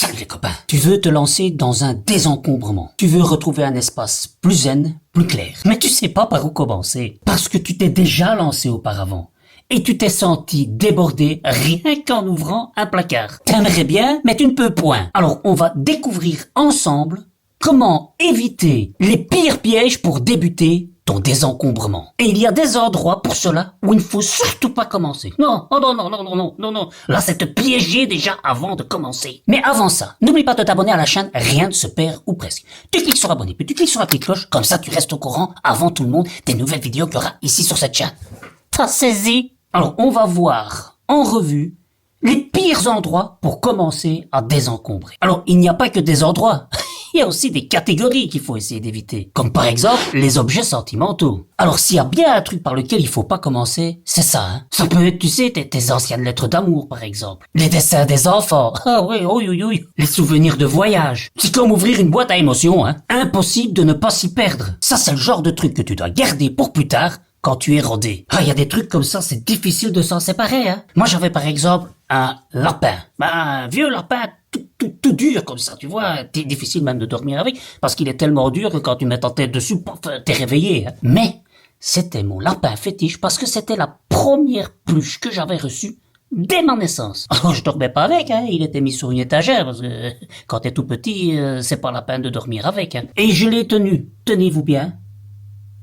Salut les copains. Tu veux te lancer dans un désencombrement. Tu veux retrouver un espace plus zen, plus clair. Mais tu sais pas par où commencer. Parce que tu t'es déjà lancé auparavant. Et tu t'es senti débordé rien qu'en ouvrant un placard. T'aimerais bien, mais tu ne peux point. Alors on va découvrir ensemble comment éviter les pires pièges pour débuter ton désencombrement. Et il y a des endroits pour cela où il ne faut surtout pas commencer. Non, oh non. Là, c'est te piéger déjà avant de commencer. Mais avant ça, n'oublie pas de t'abonner à la chaîne, rien ne se perd ou presque. Tu cliques sur abonner, puis tu cliques sur la petite cloche, comme ça tu restes au courant avant tout le monde des nouvelles vidéos qu'il y aura ici sur cette chaîne. T'as saisi? Alors, on va voir en revue les pires endroits pour commencer à désencombrer. Alors, il n'y a pas que des endroits. Il y a aussi des catégories qu'il faut essayer d'éviter. Comme par exemple, les objets sentimentaux. Alors s'il y a bien un truc par lequel il faut pas commencer, c'est ça, hein. Ça peut être, tu sais, tes anciennes lettres d'amour, par exemple. Les dessins des enfants. Ah oui, oui. Les souvenirs de voyage. C'est comme ouvrir une boîte à émotions, hein. Impossible de ne pas s'y perdre. Ça, c'est le genre de truc que tu dois garder pour plus tard, quand tu es rodé. Ah, il y a des trucs comme ça, c'est difficile de s'en séparer, hein. Moi, j'avais par exemple un lapin. Un vieux lapin tout dur comme ça, tu vois. C'est difficile même de dormir avec, parce qu'il est tellement dur que quand tu mets ta tête dessus, pof, t'es réveillé, hein. Mais c'était mon lapin fétiche parce que c'était la première pluche que j'avais reçue dès ma naissance. Alors je dormais pas avec, hein. Il était mis sur une étagère, parce que quand t'es tout petit, c'est pas la peine de dormir avec, hein. Et je l'ai tenu, tenez-vous bien,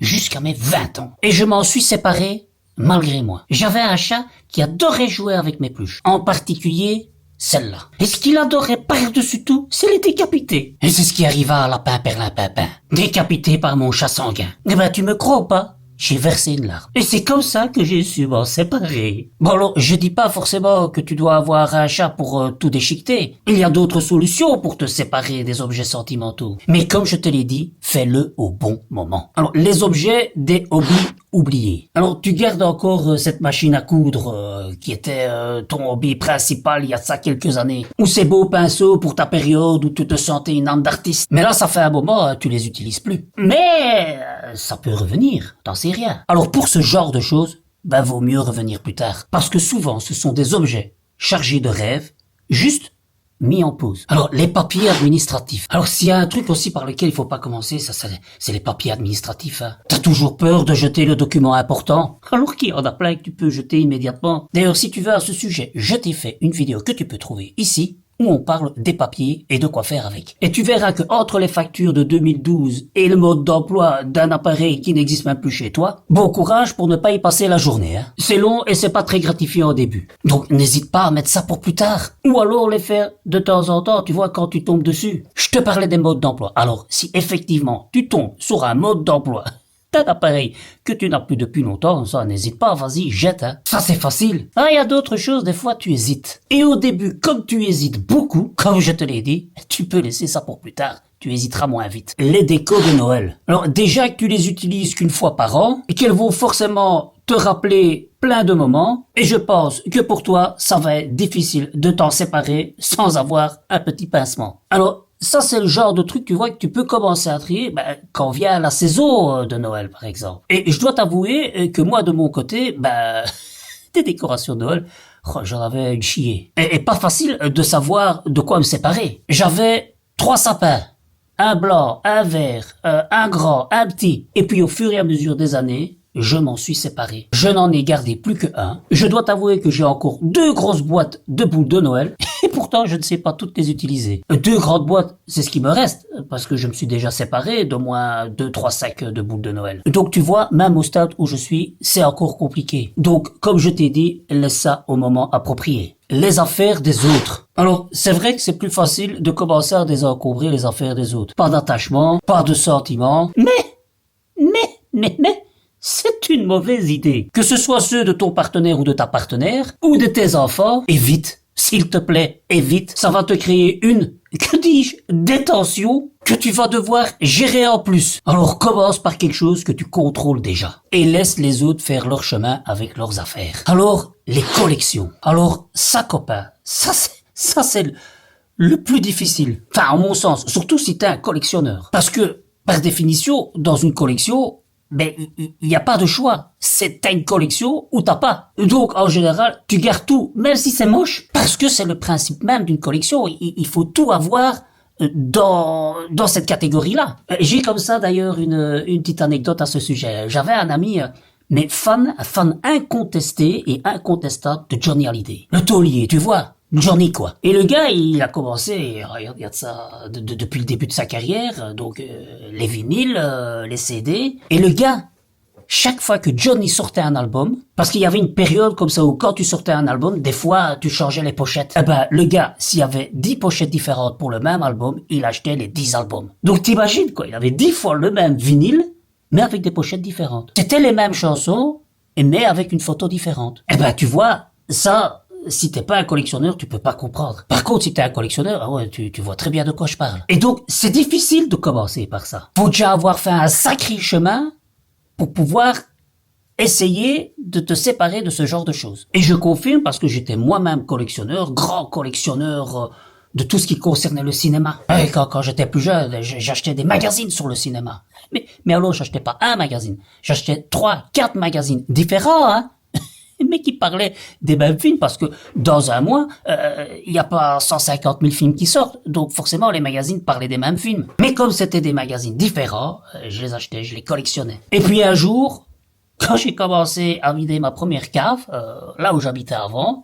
jusqu'à mes 20 ans. Et je m'en suis séparé malgré moi. J'avais un chat qui adorait jouer avec mes pluches. En particulier, celle-là. Et ce qu'il adorait par-dessus tout, c'est les décapiter. Et c'est ce qui arriva à Lapin Perlin Pimpin. Décapité par mon chat sanguin. Eh ben, tu me crois ou pas? J'ai versé une larme. Et c'est comme ça que j'ai su m'en séparer. Bon alors, je dis pas forcément que tu dois avoir un chat pour tout déchiqueter. Il y a d'autres solutions pour te séparer des objets sentimentaux. Mais comme je te l'ai dit, fais-le au bon moment. Alors, les objets des hobbies oubliés. Alors, tu gardes encore cette machine à coudre qui était ton hobby principal il y a de ça quelques années. Ou ces beaux pinceaux pour ta période où tu te sentais une âme d'artiste. Mais là, ça fait un moment, tu les utilises plus. Mais ça peut revenir, t'en sais rien. Alors pour ce genre de choses, vaut mieux revenir plus tard. Parce que souvent, ce sont des objets chargés de rêves, juste mis en pause. Alors, les papiers administratifs. Alors, s'il y a un truc aussi par lequel il faut pas commencer, ça, c'est les papiers administratifs, hein. T'as toujours peur de jeter le document important. Alors qu'il y en a plein que tu peux jeter immédiatement. D'ailleurs, si tu veux à ce sujet, je t'ai fait une vidéo que tu peux trouver ici, où on parle des papiers et de quoi faire avec. Et tu verras que entre les factures de 2012 et le mode d'emploi d'un appareil qui n'existe même plus chez toi, bon courage pour ne pas y passer la journée, hein. C'est long et c'est pas très gratifiant au début. Donc n'hésite pas à mettre ça pour plus tard. Ou alors les faire de temps en temps, tu vois, quand tu tombes dessus. Je te parlais des modes d'emploi. Alors, si effectivement tu tombes sur un mode d'emploi d'un appareil que tu n'as plus depuis longtemps, ça n'hésite pas, vas-y, jette, hein. Ça c'est facile. Ah, il y a d'autres choses, des fois tu hésites. Et au début, comme tu hésites beaucoup, comme je te l'ai dit, tu peux laisser ça pour plus tard. Tu hésiteras moins vite. Les décos de Noël. Alors déjà que tu les utilises qu'une fois par an, et qu'elles vont forcément te rappeler plein de moments, et je pense que pour toi, ça va être difficile de t'en séparer sans avoir un petit pincement. Alors, ça, c'est le genre de truc, tu vois, que tu peux commencer à trier quand vient la saison de Noël, par exemple. Et je dois t'avouer que moi, de mon côté, des décorations de Noël, j'en avais une chier. Et pas facile de savoir de quoi me séparer. J'avais 3 sapins. Un blanc, un vert, un grand, un petit. Et puis au fur et à mesure des années, je m'en suis séparé. Je n'en ai gardé plus que un. Je dois t'avouer que j'ai encore 2 grosses boîtes de boules de Noël. Et pourtant, je ne sais pas toutes les utiliser. 2 grandes boîtes, c'est ce qui me reste. Parce que je me suis déjà séparé d'au moins 2-3 sacs de boules de Noël. Donc tu vois, même au stade où je suis, c'est encore compliqué. Donc, comme je t'ai dit, laisse ça au moment approprié. Les affaires des autres. Alors, c'est vrai que c'est plus facile de commencer à désencombrer les affaires des autres. Pas d'attachement, pas de sentiments. Mais, c'est une mauvaise idée. Que ce soit ceux de ton partenaire ou de ta partenaire, ou de tes enfants, évite. S'il te plaît, évite. Ça va te créer que dis-je, des tensions que tu vas devoir gérer en plus. Alors commence par quelque chose que tu contrôles déjà. Et laisse les autres faire leur chemin avec leurs affaires. Alors, les collections. Alors, ça, copain, ça c'est le plus difficile. Enfin, en mon sens, surtout si t'es un collectionneur. Parce que, par définition, dans une collection, ben, il y a pas de choix. C'est t'as une collection ou t'as pas. Donc, en général, tu gardes tout, même si c'est moche. Parce que c'est le principe même d'une collection. Il faut tout avoir dans cette catégorie-là. J'ai comme ça, d'ailleurs, une petite anecdote à ce sujet. J'avais un ami, mais fan incontesté et incontestable de Johnny Hallyday. Le taulier, tu vois. Johnny, quoi. Et le gars, il a commencé, regarde ça, depuis le début de sa carrière, donc les vinyles, les CD. Et le gars, chaque fois que Johnny sortait un album, parce qu'il y avait une période comme ça où quand tu sortais un album, des fois tu changeais les pochettes. Eh ben, le gars, s'il y avait 10 pochettes différentes pour le même album, il achetait les 10 albums. Donc t'imagines, quoi, il avait 10 fois le même vinyle, mais avec des pochettes différentes. C'était les mêmes chansons, mais avec une photo différente. Eh ben, tu vois, ça... Si t'es pas un collectionneur, tu peux pas comprendre. Par contre, si t'es un collectionneur, ah ouais, tu vois très bien de quoi je parle. Et donc, c'est difficile de commencer par ça. Faut déjà avoir fait un sacré chemin pour pouvoir essayer de te séparer de ce genre de choses. Et je confirme parce que j'étais moi-même collectionneur, grand collectionneur de tout ce qui concernait le cinéma. Et quand j'étais plus jeune, j'achetais des magazines sur le cinéma. Mais alors, j'achetais pas un magazine. J'achetais 3, 4 magazines différents, hein. Mais qui parlaient des mêmes films, parce que dans un mois, il n'y a pas 150 000 films qui sortent, donc forcément les magazines parlaient des mêmes films. Mais comme c'était des magazines différents, je les achetais, je les collectionnais. Et puis un jour, quand j'ai commencé à vider ma première cave, là où j'habitais avant,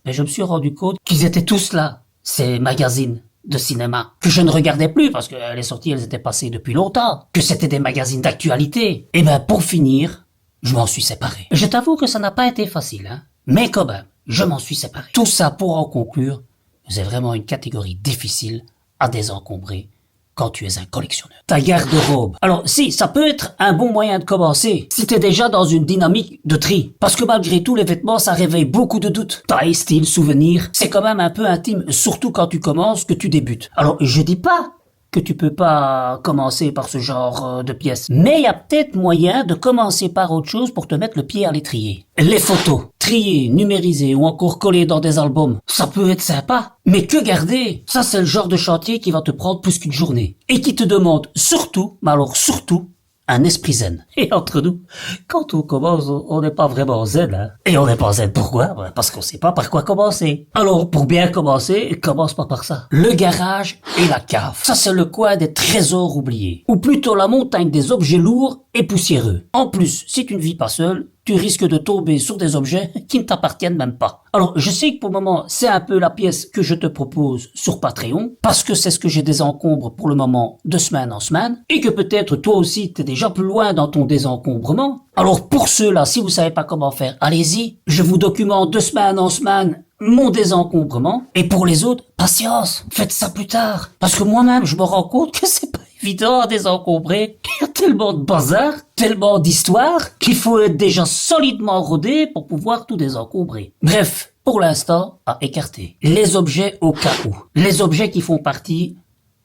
ben, je me suis rendu compte qu'ils étaient tous là, ces magazines de cinéma, que je ne regardais plus, parce que les sorties, elles étaient passées depuis longtemps, que c'était des magazines d'actualité. Et ben pour finir, je m'en suis séparé. Je t'avoue que ça n'a pas été facile, hein. Mais quand même, je m'en suis séparé. Tout ça pour en conclure, c'est vraiment une catégorie difficile à désencombrer quand tu es un collectionneur. Ta garde-robe. Alors si, ça peut être un bon moyen de commencer, si t'es déjà dans une dynamique de tri. Parce que malgré tout, les vêtements, ça réveille beaucoup de doutes. Taille, style, souvenir, c'est quand même un peu intime, surtout quand tu commences, que tu débutes. Alors, je dis pas que tu peux pas commencer par ce genre de pièces. Mais il y a peut-être moyen de commencer par autre chose pour te mettre le pied à l'étrier. Les photos, triées, numérisées ou encore collées dans des albums, ça peut être sympa. Mais que garder? Ça, c'est le genre de chantier qui va te prendre plus qu'une journée. Et qui te demande surtout, mais alors surtout, un esprit zen. Et entre nous, quand on commence, on n'est pas vraiment zen, hein. Et on n'est pas zen, pourquoi? Parce qu'on sait pas par quoi commencer. Alors, pour bien commencer, commence pas par ça. Le garage et la cave. Ça, c'est le coin des trésors oubliés. Ou plutôt la montagne des objets lourds et poussiéreux. En plus, si tu ne vis pas seul, tu risques de tomber sur des objets qui ne t'appartiennent même pas. Alors, je sais que pour le moment, c'est un peu la pièce que je te propose sur Patreon, parce que c'est ce que j'ai désencombre pour le moment de semaine en semaine, et que peut-être toi aussi t'es déjà plus loin dans ton désencombrement. Alors pour ceux-là, si vous savez pas comment faire, allez-y, je vous documente de semaine en semaine mon désencombrement, et pour les autres, patience, faites ça plus tard. Parce que moi-même, je me rends compte que c'est pas évident à désencombrer. Il y a tellement de bazar, tellement d'histoires, qu'il faut être déjà solidement rodé pour pouvoir tout désencombrer. Bref, pour l'instant, à écarter. Les objets au cas où. Les objets qui font partie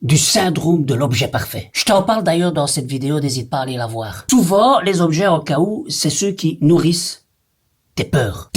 du syndrome de l'objet parfait. Je t'en parle d'ailleurs dans cette vidéo, n'hésite pas à aller la voir. Souvent, les objets au cas où, c'est ceux qui nourrissent tes peurs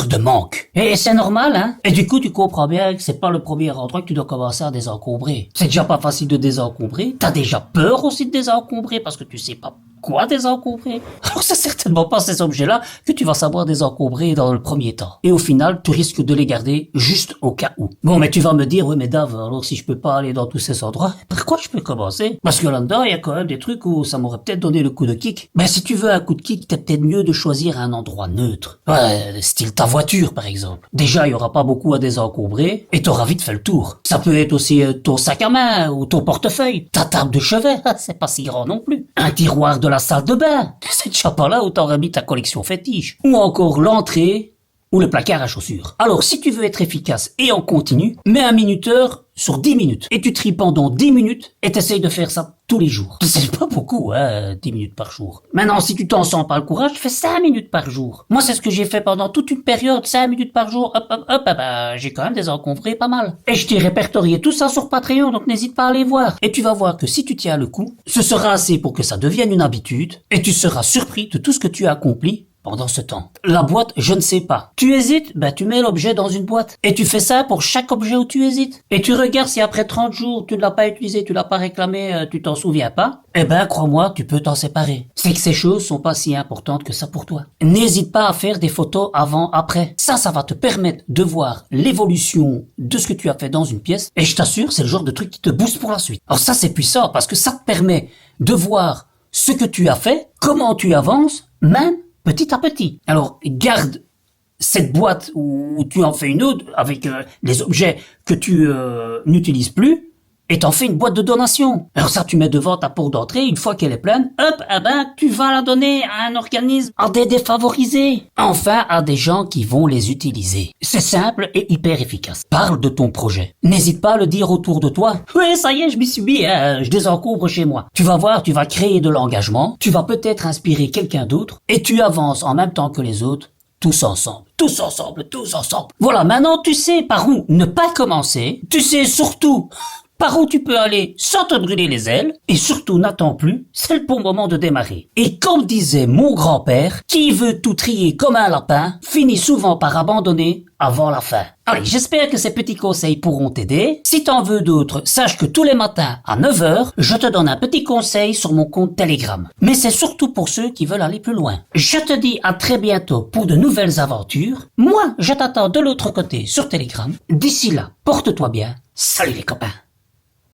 de manque. Et c'est normal, hein. Et du coup, tu comprends bien que c'est pas le premier endroit que tu dois commencer à désencombrer. C'est déjà pas facile de désencombrer. T'as déjà peur aussi de désencombrer parce que tu sais pas quoi désencombrer. Alors c'est certainement pas ces objets-là que tu vas savoir désencombrer dans le premier temps. Et au final, tu risques de les garder juste au cas où. Bon, mais tu vas me dire, oui, mais Dave, alors si je peux pas aller dans tous ces endroits, par quoi je peux commencer? Parce que là-dedans, il y a quand même des trucs où ça m'aurait peut-être donné le coup de kick. Ben, si tu veux un coup de kick, t'es peut-être mieux de choisir un endroit neutre. Ouais, style ta voiture, par exemple. Déjà, il y aura pas beaucoup à désencombrer et t'auras vite fait le tour. Ça peut être aussi ton sac à main ou ton portefeuille. Ta table de chevet, c'est pas si grand non plus. Un tiroir de la salle de bain. C'est déjà pas là où t'aurais mis ta collection fétiche. Ou encore l'entrée ou le placard à chaussures. Alors, si tu veux être efficace et en continu, mets un minuteur sur 10 minutes. Et tu tries pendant 10 minutes et t'essayes de faire ça tous les jours. C'est pas beaucoup, hein, 10 minutes par jour. Maintenant, si tu t'en sens pas le courage, fais 5 minutes par jour. Moi, c'est ce que j'ai fait pendant toute une période, 5 minutes par jour. Hop, j'ai quand même désencombré pas mal. Et je t'ai répertorié tout ça sur Patreon, donc n'hésite pas à aller voir. Et tu vas voir que si tu tiens le coup, ce sera assez pour que ça devienne une habitude et tu seras surpris de tout ce que tu as accompli pendant ce temps? La boîte, je ne sais pas. Tu hésites? Ben, tu mets l'objet dans une boîte. Et tu fais ça pour chaque objet où tu hésites. Et tu regardes si après 30 jours, tu ne l'as pas utilisé, tu l'as pas réclamé, tu t'en souviens pas. Eh ben, crois-moi, tu peux t'en séparer. C'est que ces choses sont pas si importantes que ça pour toi. N'hésite pas à faire des photos avant, après. Ça va te permettre de voir l'évolution de ce que tu as fait dans une pièce. Et je t'assure, c'est le genre de truc qui te booste pour la suite. Alors ça, c'est puissant parce que ça te permet de voir ce que tu as fait, comment tu avances, même petit à petit. Alors, garde cette boîte où tu en fais une autre avec les objets que tu n'utilises plus et t'en fais une boîte de donation. Alors ça, tu mets devant ta porte d'entrée, une fois qu'elle est pleine, hop, eh ben, tu vas la donner à un organisme, à des défavorisés. Enfin, à des gens qui vont les utiliser. C'est simple et hyper efficace. Parle de ton projet. N'hésite pas à le dire autour de toi. Oui, ça y est, je m'y suis mis, je désencombre chez moi. Tu vas voir, tu vas créer de l'engagement, tu vas peut-être inspirer quelqu'un d'autre et tu avances en même temps que les autres. Tous ensemble, tous ensemble, tous ensemble. Voilà, maintenant tu sais par où ne pas commencer. Tu sais surtout par où tu peux aller sans te brûler les ailes. Et surtout, n'attends plus, c'est le bon moment de démarrer. Et comme disait mon grand-père, qui veut tout trier comme un lapin, finit souvent par abandonner avant la fin. Allez, j'espère que ces petits conseils pourront t'aider. Si t'en veux d'autres, sache que tous les matins à 9h, je te donne un petit conseil sur mon compte Telegram. Mais c'est surtout pour ceux qui veulent aller plus loin. Je te dis à très bientôt pour de nouvelles aventures. Moi, je t'attends de l'autre côté sur Telegram. D'ici là, porte-toi bien. Salut les copains.